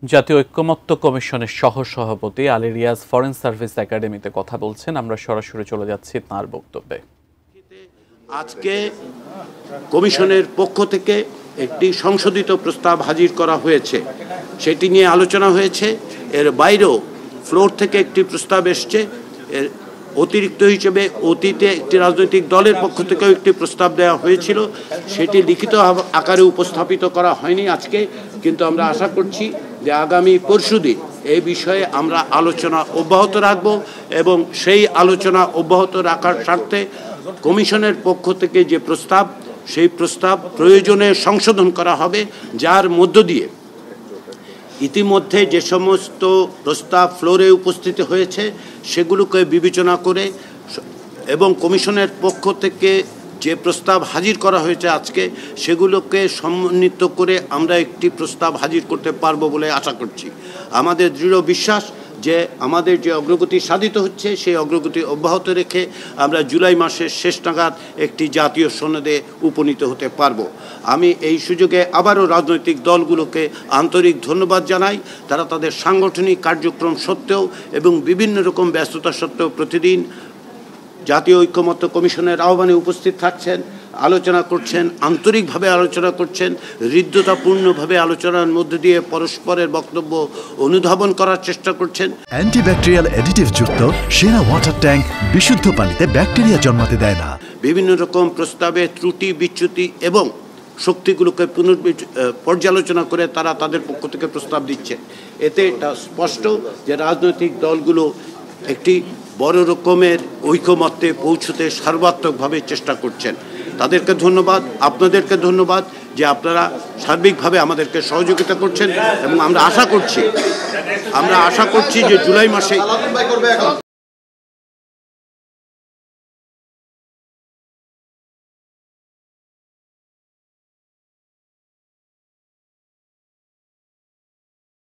জাতীয় ঐক্যমত্য কমিশনের সহ-সভাপতি আলী রিয়াজ ফরেন সার্ভিস একাডেমিতে কথা বলছেন। আমরা সরাসরি চলে যাচ্ছি তাঁর বক্তব্যে। আজকে কমিশনের পক্ষ থেকে একটি সংশোধিত প্রস্তাব হাজির করা হয়েছে, সেটি নিয়ে আলোচনা হয়েছে। এর বাইরেও ফ্লোর থেকে একটি প্রস্তাব এসছে। এর অতিরিক্ত হিসেবে অতীতে একটি রাজনৈতিক দলের পক্ষ থেকেও একটি প্রস্তাব দেওয়া হয়েছিল, সেটি লিখিত আকারে উপস্থাপিত করা হয়নি আজকে, কিন্তু আমরা আশা করছি যে আগামী পরশুদিন এই বিষয়ে আমরা আলোচনা অব্যাহত রাখব এবং সেই আলোচনা অব্যাহত রাখার স্বার্থে কমিশনের পক্ষ থেকে যে প্রস্তাব, সেই প্রস্তাব প্রয়োজনে সংশোধন করা হবে, যার মধ্য দিয়ে ইতিমধ্যে যে সমস্ত প্রস্তাব ফ্লোরে উপস্থিত হয়েছে সেগুলোকে বিবেচনা করে এবং কমিশনের পক্ষ থেকে যে প্রস্তাব হাজির করা হয়েছে আজকে, সেগুলোকে সমন্বিত করে আমরা একটি প্রস্তাব হাজির করতে পারবো বলে আশা করছি। আমাদের দৃঢ় বিশ্বাস যে আমাদের যে অগ্রগতি সাধিত হচ্ছে সেই অগ্রগতি অব্যাহত রেখে আমরা জুলাই মাসের শেষ নাগাদ একটি জাতীয় সনদে উপনীত হতে পারবো। আমি এই সুযোগে আবারও রাজনৈতিক দলগুলোকে আন্তরিক ধন্যবাদ জানাই। তারা তাদের সাংগঠনিক কার্যক্রম সত্ত্বেও এবং বিভিন্ন রকম ব্যস্ততা সত্ত্বেও প্রতিদিন জাতীয় ঐক্যমত্য কমিশনের আহ্বানে উপস্থিত থাকছেন, আলোচনা করছেন, আন্তরিকভাবে আলোচনা করছেন, হৃদ্যতাপূর্ণভাবে আলোচনার মধ্যে দিয়ে পরস্পরের বক্তব্য অনুধাবন করার চেষ্টা করছেন। অ্যান্টিব্যাকটেরিয়াল অ্যাডিটিভ যুক্ত সেরা ওয়াটার ট্যাঙ্ক বিশুদ্ধ পানিতে ব্যাকটেরিয়া জন্মাতে দেয় না। বিভিন্ন রকম প্রস্তাবে ত্রুটি বিচ্যুতি এবং শক্তিগুলোকে পর্যালোচনা করে তারা তাদের পক্ষ থেকে প্রস্তাব দিচ্ছে। এতে এটা স্পষ্ট যে রাজনৈতিক দলগুলো একটি বড় রকমের ঐকমত্যে পৌঁছতে সর্বাত্মকভাবে চেষ্টা করছেন। তাদেরকে ধন্যবাদ, আপনাদেরকে ধন্যবাদ যে আপনারা সার্বিকভাবে আমাদেরকে সহযোগিতা করছেন এবং আমরা আশা করছি যে জুলাই মাসে